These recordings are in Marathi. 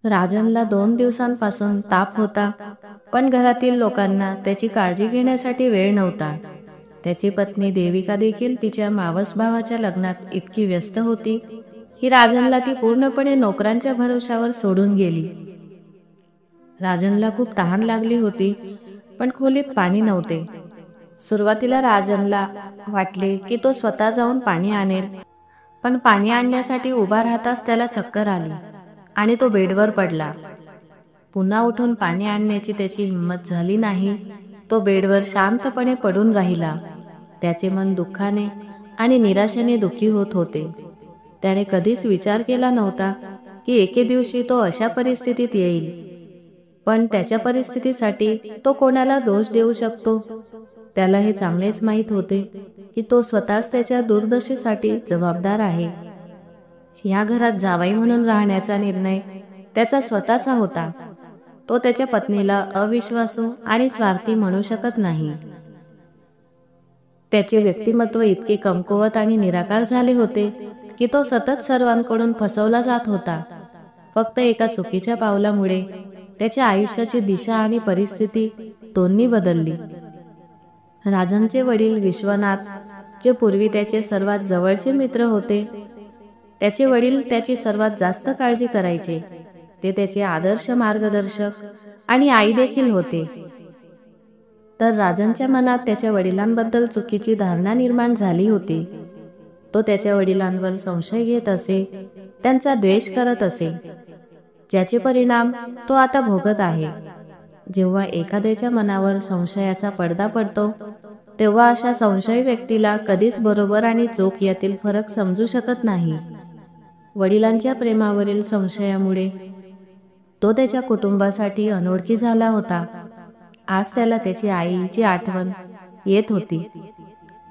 राजनला 2 दिवसांपासून ताप होता, पण घरातील लोकांना त्याची काळजी घेण्यासाठी वेळ नव्हता. त्याची पत्नी देविका देखील तिच्या मावस भावाच्या लग्नात इतकी व्यस्त होती की राजनला ती पूर्णपणे नोकरांच्या भरोशावर सोडून गेली. राजनला खूप तहान लागली होती, पण खोलीत पाणी नव्हते. सुरुवातीला राजनला वाटले की तो स्वतः जाऊन पाणी आणेल, पण पाणी आणण्यासाठी उभा राहताच त्याला चक्कर आली आणि तो बेडवर पडला. पुन्हा उठून पाणी आणण्याची त्याची हिंमत झाली नाही. तो बेडवर शांतपणे पडून राहिला. त्याचे मन दुःखाने आणि निराशेने दुःखी होत होते. त्याने कधीच विचार केला नव्हता की एके दिवशी तो अशा परिस्थितीत येईल, पण त्याच्या परिस्थितीसाठी तो कोणाला दोष देऊ शकतो? त्याला हे चांगलेच माहीत होते की तो स्वतःच त्याच्या दुर्दशेसाठी जबाबदार आहे. या घरात जावई म्हणून राहण्याचा निर्णय त्याचा स्वतःचा होता. तो त्याच्या पत्नीला अविश्वासू आणि स्वार्थी म्हणू शकत नाही. त्याचे व्यक्तिमत्व इतके कमकुवत आणि निराकार झाले होते की तो सतत सर्वांकडून फसवला जात होता. फक्त एका चुकीच्या पावलामुळे त्याच्या आयुष्याची दिशा आणि परिस्थिती दोन्ही बदलली. राजनचे वडील विश्वनाथ, जे पूर्वी त्याचे सर्वात जवळचे मित्र होते, त्याचे वडील त्याची सर्वात जास्त काळजी करायचे. ते त्याचे आदर्श मार्गदर्शक आणि आई देखील होते. तर राजनच्या मनात त्याच्या वडिलांबद्दल चुकीची धारणा निर्माण झाली होती. तो त्याच्या वडिलांवर संशय घेत असे, त्यांचा द्वेष करत असे, ज्याचे परिणाम तो आता भोगत आहे. जेव्हा एखाद्याच्या मनावर संशयाचा पडदा पडतो, तेव्हा अशा संशयी व्यक्तीला कधीच बरोबर आणि चूक यातील फरक समजू शकत नाही. वडिलांच्या प्रेमावरील संशयामुळे तो त्याच्या कुटुंबासाठी अनोळखी झाला होता. आज त्याला त्याची आईची आठवण येत होती,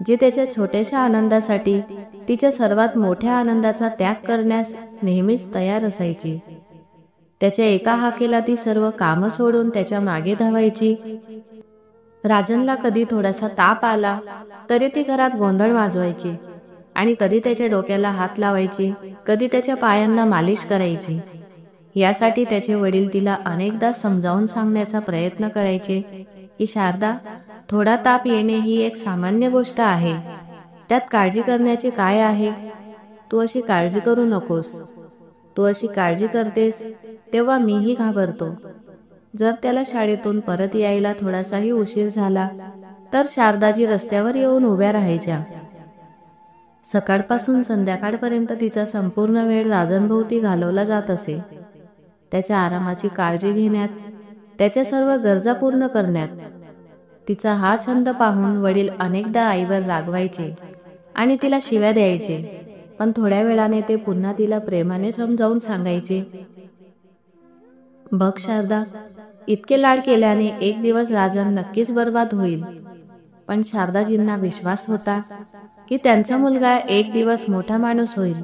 जी त्याच्या छोट्याशा आनंदासाठी तिच्या सर्वात मोठ्या आनंदाचा त्याग करण्यास नेहमीच तयार असायची. त्याच्या एका हाकेला ती सर्व कामं सोडून त्याच्या मागे धावायची. राजनला कधी थोडासा ताप आला तरी ती घरात गोंधळ वाजवायची आणि कधी त्याच्या डोक्याला हात लावायची, कधी त्याच्या पायांना मालिश करायची. यासाठी त्याचे वडील तिला अनेकदा समजावून सांगण्याचा प्रयत्न करायचे की शारदा, थोडा ताप येणे ही एक सामान्य गोष्ट आहे. त्यात काळजी करण्याचे काय आहे? तू अशी काळजी करू नकोस. तू अशी काळजी करतेस तेव्हा मीही घाबरतो. जर त्याला शाळेतून परत यायला थोडासाही उशीर झाला तर शारदाजी रस्त्यावर येऊन उभ्या राहायच्या. सकाळपासून संध्याकाळपर्यंत तिचा संपूर्ण वेळ राजनभोवती घालवला जात असे. त्याच्या आरामाची काळजी घेण्यात, त्याच्या सर्व गरजा पूर्ण करण्यात. तिचा हा छंद पाहून वडील अनेकदा आईवर रागवायचे आणि तिला शिव्या द्यायचे, पण थोड्या वेळाने ते पुन्हा तिला प्रेमाने समजावून सांगायचे, बघ शारदा, इतके लाड केल्याने एक दिवस राजन नक्कीच बर्बाद होईल. पण शारदाजींना विश्वास होता की त्यांचा मुलगा एक दिवस मोठा माणूस होईल.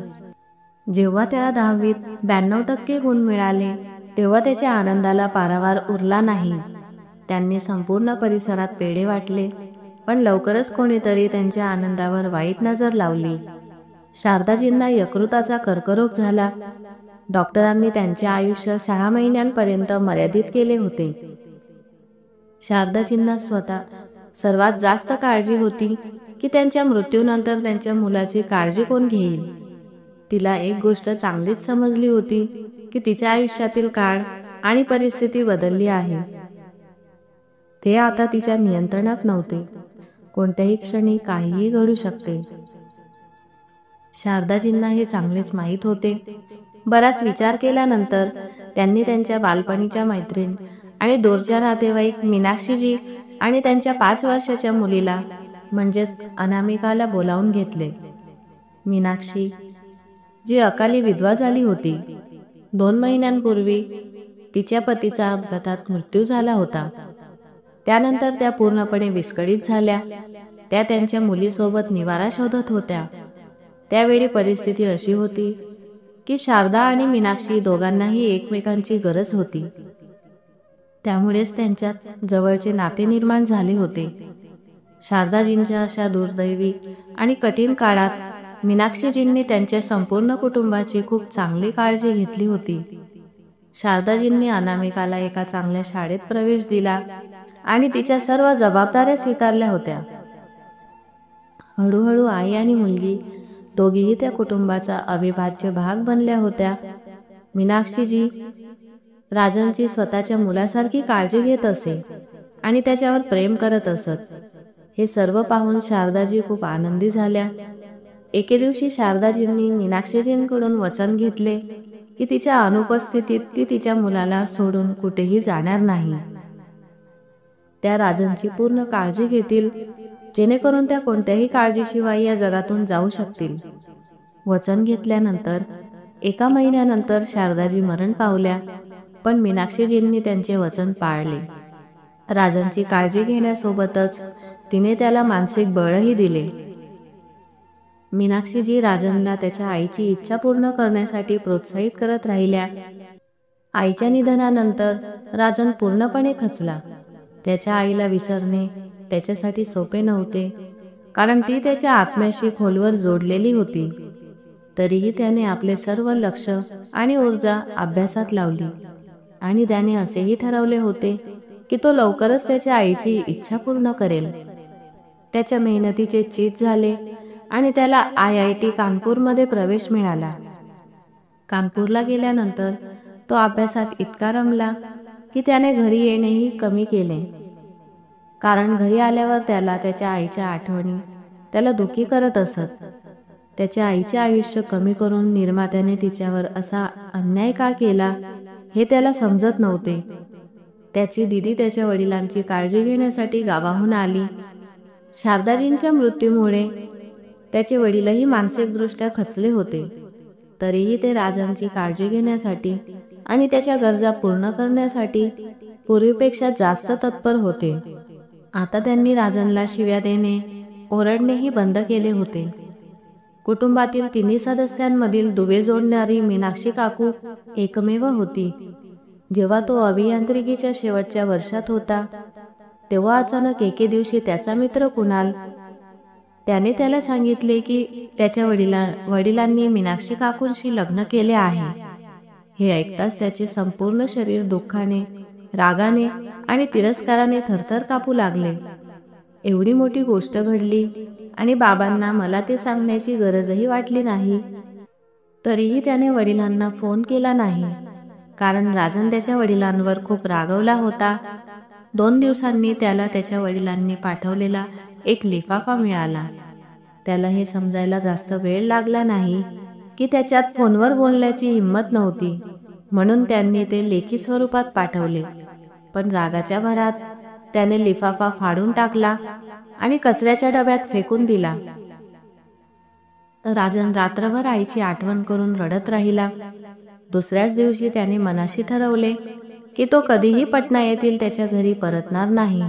जेव्हा त्याला 10वीत 92% गुण मिळाले तेव्हा त्याच्या आनंदाला पारावार उरला नाही. त्यांनी संपूर्ण परिसरात पेढे वाटले, पण लवकरच कोणीतरी त्यांच्या आनंदावर वाईट नजर लावली. शारदाजींना यकृताचा कर्करोग झाला. डॉक्टरांनी त्यांचे आयुष्य 6 महिन्यांपर्यंत मर्यादित केले होते. शारदाजींना स्वतः सर्वात जास्त काळजी होती की त्यांच्या मृत्यूनंतर त्यांच्या मुलाची काळजी कोण घेईल. तिला एक गोष्ट चांगलीच समजली होती की तिच्या आयुष्यातील काळ आणि परिस्थिती बदलली आहे. ते आता तिच्या नियंत्रणात नव्हते. कोणत्याही क्षणी काहीही घडू शकते. शारदाजींना हे चांगलेच माहीत होते. बराच विचार केल्यानंतर त्यांनी त्यांच्या बालपणीच्या मैत्रीण आणि दूरच्या नातेवाईक मीनाक्षीजी आणि त्यांच्या 5 वर्षाच्या मुलीला म्हणजेच अनामिकाला बोलावून घेतले. मीनाक्षी, जी अकाली विधवा झाली होती, 2 महिन्यांपूर्वी तिच्या पतीचा अपघातात मृत्यू झाला होता. त्यानंतर त्या पूर्णपणे विस्कळीत झाल्या. त्या त्यांच्या मुलीसोबत निवारा शोधत होत्या. त्यावेळी परिस्थिती अशी होती की शारदा आणि मीनाक्षी दोघांनाही एकमेकांची गरज होती. त्यामुळेच त्यांच्यात जवळचे नाते निर्माण झाले होते. शारदाजींच्या अशा दुर्दैवी आणि कठीण काळात मीनाक्षीजींनी त्यांच्या संपूर्ण कुटुंबाची खूप चांगली काळजी घेतली होती. शारदाजींनी अनामिकाला एका चांगल्या शाळेत प्रवेश दिला आणि तिच्या सर्व जबाबदाऱ्या स्वीकारल्या होत्या. हळूहळू आई आणि मुलगी दोघीही त्या कुटुंबाचा अविभाज्य भाग बनल्या होत्या. मीनाक्षीजी राजनची स्वतःच्या मुलासारखी काळजी घेत असे आणि त्याच्यावर प्रेम करत असत. हे सर्व पाहून शारदाजी खूप आनंदी झाल्या. एके दिवशी शारदाजींनी मीनाक्षीजींकडून वचन घेतले की तिच्या अनुपस्थितीत ती तिच्या मुलाला सोडून कुठेही जाणार नाही. त्या राजनची पूर्ण काळजी घेतील, जेणेकरून त्या कोणत्याही काळजीशिवाय या जगातून जाऊ शकतील. वचन घेतल्यानंतर 1 महिन्यानंतर शारदाजी मरण पावल्या, पण मीनाक्षीजींनी त्यांचे वचन पाळले. राजनची काळजी घेण्यासोबतच तिने त्याला मानसिक बळही दिले. मीनाक्षीजी राजनला त्याच्या आईची इच्छा पूर्ण करण्यासाठी प्रोत्साहित करत राहिल्या. आईच्या निधनानंतर राजन पूर्णपणे खचला. त्याच्या आईला विसरणे त्याच्यासाठी सोपे नव्हते, कारण ती त्याच्या आत्म्याशी खोलवर जोडलेली होती. तरीही त्याने आपले सर्व लक्ष आणि ऊर्जा अभ्यासात लावली आणि त्याने असेही ठरवले होते की तो लवकरच त्याच्या आईची इच्छा पूर्ण करेल. त्याच्या मेहनतीचे चीज झाले आणि त्याला IIT कानपूरमध्ये प्रवेश मिळाला. कानपूरला गेल्यानंतर तो अभ्यासात इतका रमला की त्याने घरी येणेही कमी केले, कारण घरी आल्यावर त्याला त्याच्या आईच्या आठवणी त्याला दुःखी करत असत. त्याच्या आईचे आयुष्य कमी करून निर्मात्याने तिच्यावर असा अन्याय का केला हे त्याला समजत नव्हते. त्याची दीदी त्याच्या वडिलांची काळजी घेण्यासाठी गावाहून आली. शारदाजींच्या मृत्यूमुळे त्याचे वडीलही मानसिकदृष्ट्या खचले होते. तरीही ते राजांची काळजी घेण्यासाठी आणि त्याच्या गरजा पूर्ण करण्यासाठी पूर्वीपेक्षा जास्त तत्पर होते. आता त्यांनी राजनला शिव्या देणे, ओरडणेही बंद केले होते. कुटुंबातील 3 सदस्यांमधील दुवे जोडणारी मीनाक्षी काकू एकमेव होती. जेव्हा तो अभियांत्रिकीच्या शेवटच्या वर्षात होता, तेव्हा अचानक एके दिवशी त्याचा मित्र कुणाल त्याने त्याला सांगितले की त्याच्या वडिलांनी मीनाक्षी काकूंशी लग्न केले आहे. हे ऐकताच त्याचे संपूर्ण शरीर दुःखाने, रागाने आणि तिरस्काराने थरथर कापू लागले. एवढी मोठी गोष्ट घडली आणि बाबांना मला ते सांगण्याची गरजही वाटली नाही. तरीही त्याने वडिलांना फोन केला नाही, कारण राजन त्याच्या वडिलांवर खूप रागवला होता. 2 दिवसांनी त्याला त्याच्या वडिलांनी पाठवलेला एक लिफाफा मिळाला. त्याला हे समजायला जास्त वेळ लागला नाही की त्याच्यात फोनवर बोलण्याची हिंमत नव्हती, म्हणून त्यांनी ते लेखी स्वरूपात पाठवले. पण रागाच्या भरात त्याने लिफाफा फाडून टाकला आणि कचऱ्याच्या डब्यात फेकून दिला. राजन रात्रभर आईची आठवण करून रडत राहिला. दुसऱ्याच दिवशी त्याने मनाशी ठरवले की तो कधीही पटना येथील त्याच्या घरी परतणार नाही.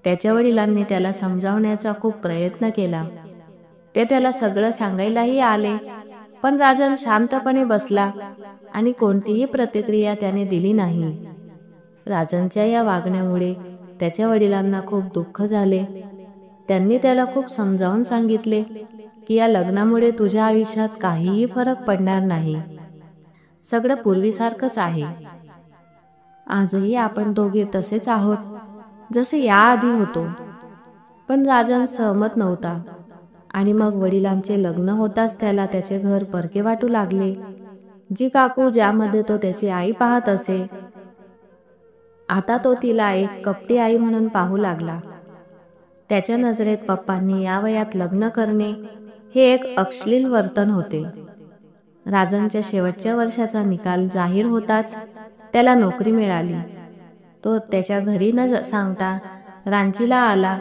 त्याच्या वडिलांनी त्याला समजावण्याचा खूप प्रयत्न केला. ते त्याला सगळं सांगायलाही आले, पण राजन शांतपणे बसला आणि कोणतीही प्रतिक्रिया त्याने दिली नाही. राजनच्या या वागण्यामुळे त्याच्या वडिलांना खूप दुःख झाले. त्यांनी त्याला खूप समजावून सांगितले की या लग्नामुळे तुझ्या आयुष्यात काहीही फरक पडणार नाही. सगळं पूर्वीसारखंच आहे. आजही आपण दोघे तसेच आहोत जसे याआधी होतो. पण राजन सहमत नव्हता आणि मग वडिलांचे लग्न होताच त्याला त्याचे घर परके वाटू लागले. जी काकू ज्यामध्ये तो त्याची आई पाहत असे, आता तो तिला एक कपटी आई म्हणून पाहू लागला. त्याच्या नजरेत पप्पांनी या वयात लग्न करणे हे एक अश्लील वर्तन होते. राजनच्या शेवटच्या वर्षाचा निकाल जाहीर होताच त्याला नोकरी मिळाली. तो त्याच्या घरी न सांगता रांचीला आला.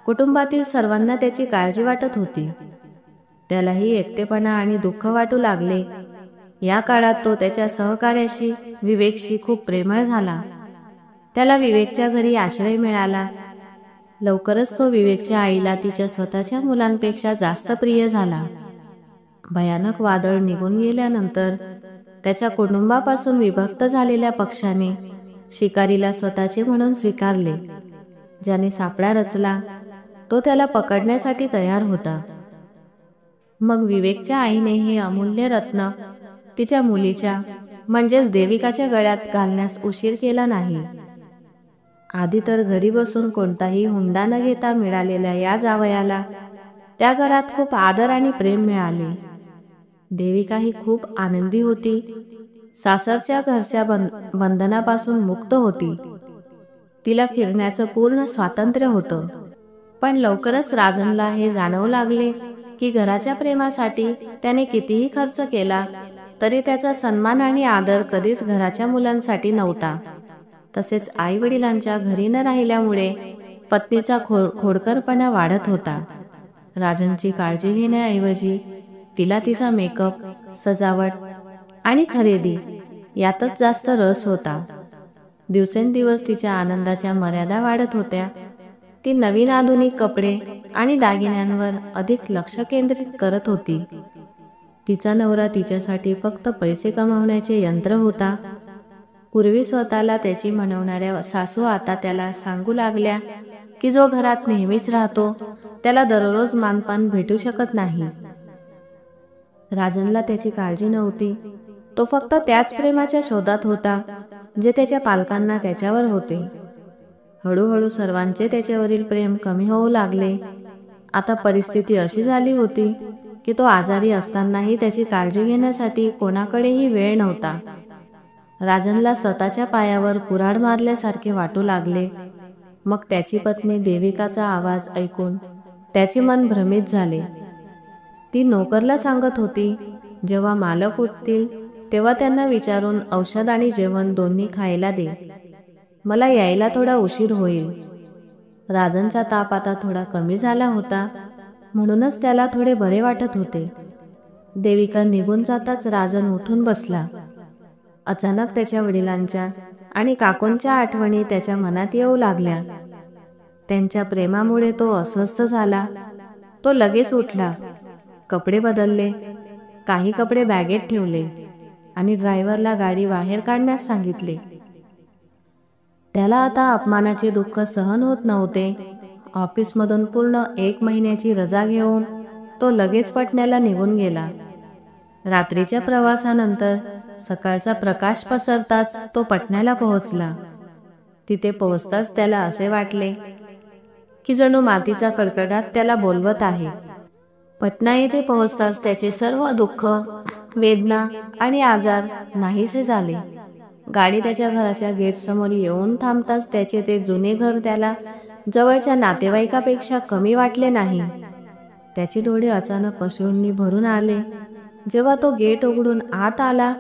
कुटुंबातील सर्वांना त्याची काळजी वाटत होती. त्यालाही एकटेपणा आणि दुःख वाटू लागले. या काळात तो त्याच्या सहकार्याशी विवेकशी खूप प्रेमळ झाला. त्याला विवेकच्या घरी आश्रय मिळाला. लवकरच तो विवेकच्या आईला तिच्या स्वतःच्या मुलांपेक्षा जास्त प्रिय झाला. भयानक वादळ निघून गेल्यानंतर त्याच्या कुटुंबापासून विभक्त झालेल्या पक्षाने शिकारीला स्वतःचे म्हणून स्वीकारले. ज्याने सापळा रचला तो त्याला पकडण्यासाठी तयार होता. मग विवेकच्या आईने हे अमूल्य रत्न तिच्या मुलीच्या म्हणजेच देविकाच्या गळ्यात घालण्यास उशीर केला नाही. आधी तर घरी बसून कोणताही हुंडा न घेता मिळालेल्या या जावयाला त्या घरात खूप आदर आणि प्रेम मिळाले. देविका ही खूप आनंदी होती. सासरच्या घरच्या बंधनापासून मुक्त होती. तिला फिरण्याचं पूर्ण स्वातंत्र्य होतं. पण लवकरच राजनला हे जाणवू लागले की घराच्या प्रेमासाठी त्याने कितीही खर्च केला तरी त्याचा सन्मान आणि आदर कधीच घराच्या मुलांसाठी नव्हता. तसेच आई वडिलांच्या घरी न राहिल्यामुळे पत्नीचा खोडकरपणा वाढत होता. राजनची काळजी घेण्याऐवजी तिला तिचा मेकअप, सजावट आणि खरेदी यातच जास्त रस होता. दिवसेंदिवस तिच्या आनंदाच्या मर्यादा वाढत होत्या. ती नवीन आधुनिक कपडे आणि दागिन्यांवर अधिक लक्ष केंद्रित करत होती. तिचा नवरा तिच्यासाठी फक्त पैसे कमावण्याचे यंत्र होता. पूर्वी स्वतःला त्याची म्हणवणाऱ्या सासू आता त्याला सांगू लागल्या की जो घरात नेहमीच राहतो त्याला दररोज मानपान भेटू शकत नाही. राजनला त्याची काळजी नव्हती. तो फक्त त्याच प्रेमाच्या शोधात होता जे त्याच्या पालकांना त्याच्यावर होते. हळूहळू सर्वांचे त्याच्यावरील प्रेम कमी होऊ लागले. आता परिस्थिती अशी झाली होती की तो आजारी असतानाही त्याची काळजी घेण्यासाठी कोणाकडेही वेळ नव्हता. राजनला स्वतःच्या पायावर कुऱ्हाड मारल्यासारखे वाटू लागले. मग त्याची पत्नी देविकाचा आवाज ऐकून त्याचे मन भ्रमित झाले. ती नोकरला सांगत होती, जेव्हा मालक उठतील तेव्हा त्यांना विचारून औषध आणि जेवण दोन्ही खायला दे. मला यायला थोडा उशीर होईल. राजनचा ताप आता थोडा कमी झाला होता, म्हणूनच त्याला थोडे बरे वाटत होते. देविका निघून जाताच राजन उठून बसला. अचानक त्याच्या वडिलांच्या आणि काकूंच्या आठवणी त्याच्या मनात येऊ लागल्या. त्यांच्या प्रेमामुळे तो अस्वस्थ झाला. तो लगेच उठला, कपडे बदलले, काही कपडे बॅगेत ठेवले आणि ड्रायव्हरला गाडी बाहेर काढण्यास सांगितले. त्याला आता अपमानाचे दुःख सहन होत नव्हते. ऑफिसमधून पूर्ण 1 महिन्याची रजा घेऊन तो लगेच पटण्याला निघून गेला. रात्रीच्या प्रवासानंतर सकाळचा प्रकाश पसरताच तो पटण्याला पोहोचला. तिथे पोहोचताच त्याला असे वाटले की जणू मातीचा कडकडाट त्याला बोलवत आहे. पटना येथे पोहोचताच त्याचे सर्व दुःख, वेदना आणि आजार नाहीसे झाले. गाडी त्याच्या घराच्या गेटसमोर येऊन थांबताच त्याचे ते जुने घर त्याला जवळच्या नातेवाईकापेक्षा कमी वाटले नाही. त्याचे डोळे अचानक अश्रूंनी भरून आले. जेव्हा तो गेट उघडून आत आला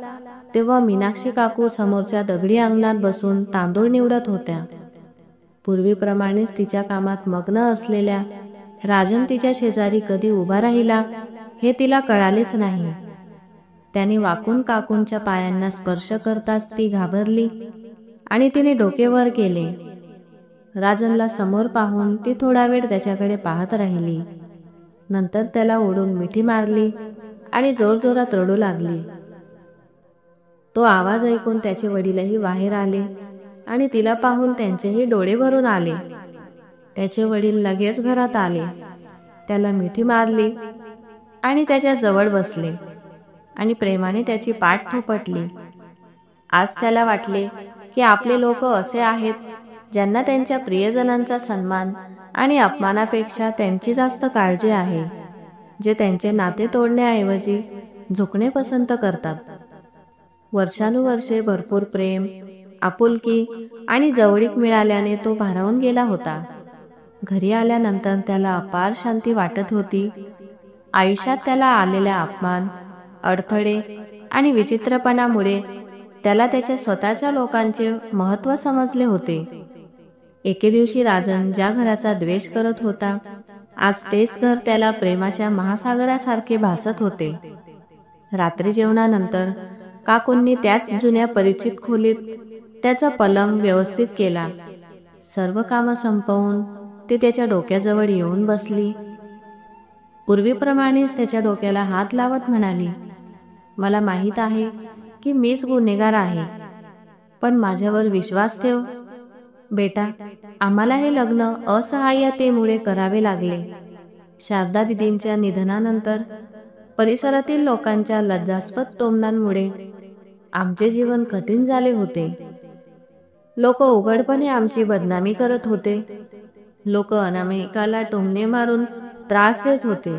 तेव्हा मीनाक्षी काकू समोरच्या दगडी अंगणात बसून तांदूळ निवडत होत्या. पूर्वीप्रमाणेच तिच्या कामात मग्न असलेल्या राजन तिच्या शेजारी कधी उभा राहिला हे तिला कळालेच नाही. त्याने वाकून काकूंच्या पायांना स्पर्श करताच ती घाबरली आणि तिने डोके वर केले. राजनला समोर पाहून ती थोडा वेळ त्याच्याकडे पाहत राहिली. नंतर त्याला ओढून मिठी मारली आणि जोरजोरात रडू लागली. तो आवाज ऐकून त्याचे वडीलही बाहेर आले आणि तिला पाहून त्यांचेही डोळे भरून आले. त्याचे वडील लगेच घरात आले, त्याला मिठी मारली आणि त्याच्या जवळ बसले आणि प्रेमाने त्याची पाठ थोपटली. आज त्याला वाटले की आपले लोक असे आहेत ज्यांना त्यांच्या प्रियजनांचा सन्मान आणि अपमानापेक्षा त्यांची जास्त काळजी आहे, जे त्यांचे नाते तोडण्याऐवजी झुकणे पसंत करतात. वर्षानुवर्षे भरपूर प्रेम, आपुलकी आणि जवळीक मिळाल्याने तो भारावून गेला होता. घरी आल्यानंतर त्याला अपार शांती वाटत होती. आयुष्यात त्याला आलेल्या अपमान, अडथळे आणि विचित्रपणामुळे त्याला त्याच्या स्वतःच्या लोकांचे महत्त्व समजले होते. एके दिवशी राजन ज्या घराचा द्वेष करत होता, आज तेच घर त्याला प्रेमाच्या महासागरासारखे भासत होते. रात्री जेवणानंतर काकूंनी त्याच जुन्या परिचित खोलीत त्याचा पलंग व्यवस्थित केला. सर्व कामं संपवून ती त्याच्या डोक्याजवळ येऊन बसली. पूर्वीप्रमाणेच त्याच्या डोक्याला हात लावत म्हणाली, मला माहीत आहे की मीच गुन्हेगार आहे, पण माझ्यावर विश्वास ठेव. बेटा, आम्हाला हे लग्न असहाय्यतेमुळे करावे लागले. शारदा दिदींच्या निधनानंतर परिसरातील लोकांच्या लज्जास्पद टोमणांमुळे आमचे जीवन कठीण झाले होते. लोक उघडपणे आमची बदनामी करत होते. लोक अनामिकाला टोमणे मारून त्रास देत होते.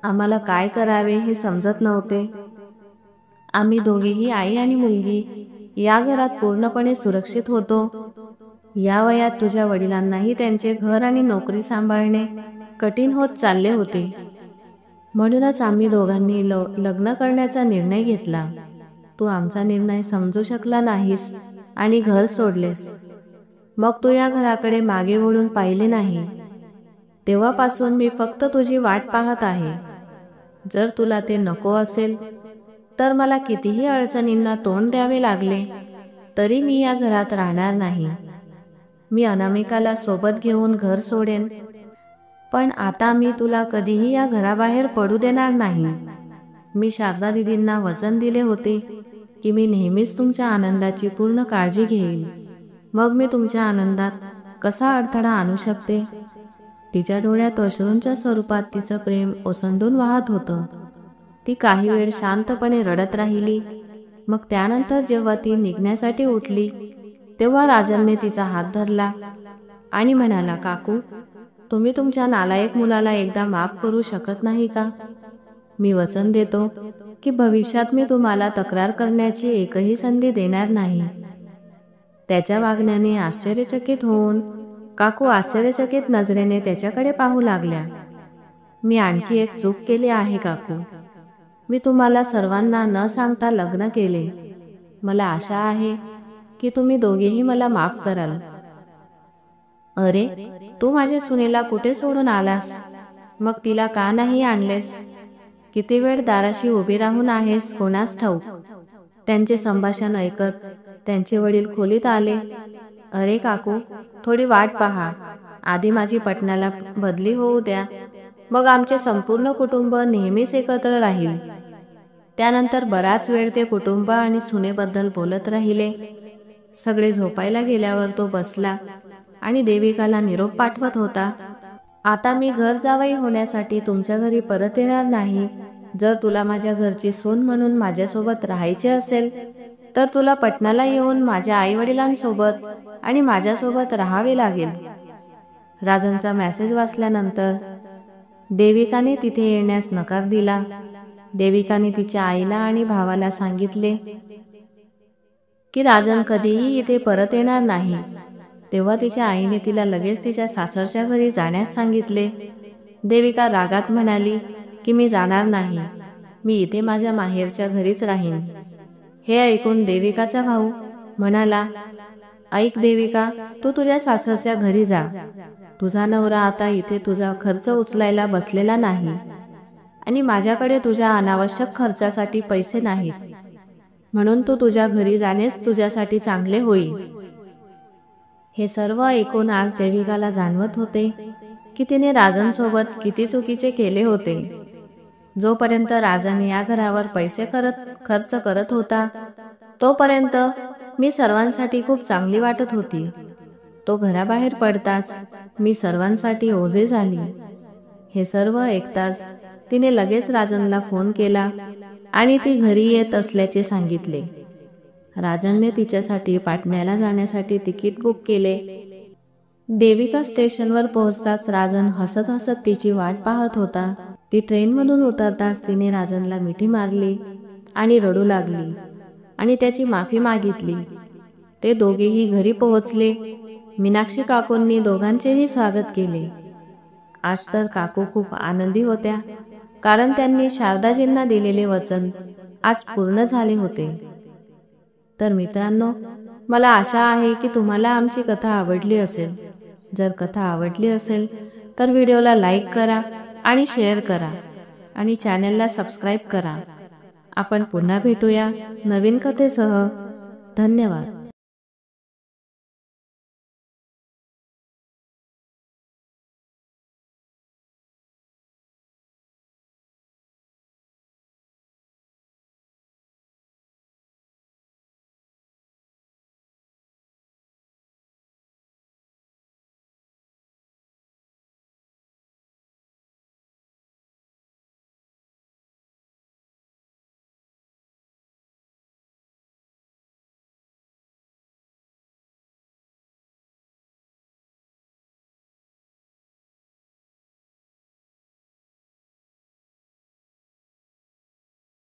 आम्हाला काय करावे हे समजत नव्हते. आम्ही दोघेही, आई आणि मुलगी, या घरात पूर्णपणे सुरक्षित होतो. या वयात तुझ्या वडिलांनाही त्यांचे घर आणि नोकरी सांभाळणे कठीण होत चालले होते. म्हणूनच आम्ही दोघांनी लग्न करण्याचा निर्णय घेतला. तू आमचा निर्णय समजू शकला नाहीस आणि घर सोडलेस. मग तू या घराकडे मागे वळून पाहिले नाही. तेव्हापासून मी फक्त तुझी वाट पाहत आहे. जर तुला ते नको असेल तर मला कितीही अडचणींना तोंड द्यावे लागले तरी मी या घरात राहणार नाही. मी अनामिकाला सोबत घेऊन घर सोडेन, पण आता मी तुला कधीही या घराबाहेर पडू देणार नाही. मी शारदा दीदींना वचन दिले होते की मी नेहमीच तुमच्या आनंदाची पूर्ण काळजी घेईल. मग मी तुमच्या आनंदात कसा अडथळा आणू शकते? तिच्या डोळ्यात अश्रूंच्या स्वरूपात तिचं प्रेम ओसंडून वाहत होतं. ती काही वेळ शांतपणे रडत राहिली. मग त्यानंतर जेव्हा ती निघण्यासाठी उठली तेव्हा राजनने तिचा हात धरला आणि म्हणाला, काकू, तुम्ही तुमच्या नालायक मुलाला एकदा माफ करू शकत नाही का? मी वचन देतो की भविष्यात मी तुम्हाला तक्रार करण्याची एकही संधी देणार नाही. त्याच्या वागण्याने आश्चर्यचकित होऊन काकू आश्चर्यचकित नजरेने त्याच्याकडे पाहू लागल्या. मी आणखी एक चूक केली आहे काकू. मी तुम्हाला सर्वांना न सांगता लग्न केले. मला आशा आहे की तुम्ही दोघेही मला माफ कराल. अरे, तू माझ्या सुनेला कुठे सोडून आलास? मग तिला का नाही आणलेस? किती वेळ दाराशी उभी राहून आहेस कोणास ठाऊक. त्यांचे संभाषण ऐकत त्यांचे वडील खोलीत आले. अरे काकू, थोडी वाट पहा. आधी माझी पटण्याला बदली होऊ द्या, मग आमचे संपूर्ण कुटुंब नेहमीच एकत्र राहील. त्यानंतर बराच वेळ ते कुटुंब आणि सुनेबद्दल बोलत राहिले. सगळे झोपायला गेल्यावर तो बसला आणि देविकाला निरोप पाठवत होता. आता मी घर जावई होण्यासाठी तुमच्या घरी परत येणार नाही. जर तुला माझ्या घरची सून म्हणून माझ्यासोबत राहायचे असेल तर तुला पटनाला येऊन माझ्या आई वडिलांसोबत आणि माझ्यासोबत राहावे लागेल. राजनचा मेसेज वाचल्यानंतर देविकाने तिथे येण्यास नकार दिला. देविकाने तिच्या आईला आणि भावाला सांगितले की राजन कधीही इथे परत येणार नाही. तेव्हा तिच्या आईने तिला लगेच तिच्या सासरच्या घरी जाण्यास सांगितले. देविका रागात म्हणाली की मी जाणार नाही. मी इथे माझ्या माहेरच्या घरीच राहीन. हे ऐकून देविकाचा भाऊ म्हणाला, ऐक देविका, तू तुझ्या सासरच्या घरी जा. तुझा नवरा आता इथे तुझा खर्च उचलायला बसलेला नाही आणि माझ्याकडे तुझ्या अनावश्यक खर्चासाठी पैसे नाहीत. म्हणून तू तुझ्या घरी जाणेच तुझ्यासाठी चांगले होईल. हे सर्व ऐकून आज देविकाला जाणवत होते की तिने राजनसोबत किती चुकीचे केले होते. जोपर्यंत राजन या घरावर पैसे खर्च करत होता तोपर्यंत मी सर्वांसाठी खूप चांगली वाटत होती. तो घराबाहेर पडताच मी सर्वांसाठी ओझे झाली. हे सर्व ऐकताच तिने लगेच राजनला फोन केला आणि ती घरी येत असल्याचे सांगितले. राजनने तिच्यासाठी पाटण्याला जाण्यासाठी तिकीट बुक केले. देविका स्टेशनवर पोहोचताच राजन हसत हसत तिची वाट पाहत होता. ती ट्रेनमधून उतरताच तिने राजनला मिठी मारली आणि रडू लागली आणि त्याची माफी मागितली. ते दोघेही घरी पोहोचले. मीनाक्षी काकूंनी दोघांचेही स्वागत केले. आज तर काकू खूप आनंदी होत्या, कारण त्यांनी शारदाजींना दिलेले वचन आज पूर्ण झाले होते. तर मित्रांनो, मला आशा आहे की तुम्हाला आमची कथा आवडली असेल. जर कथा आवडली असेल तर व्हिडिओला लाईक करा आणि शेअर करा आणि चॅनलला सबस्क्राईब करा. आपण पुन्हा भेटूया नवीन कथेसह. धन्यवाद.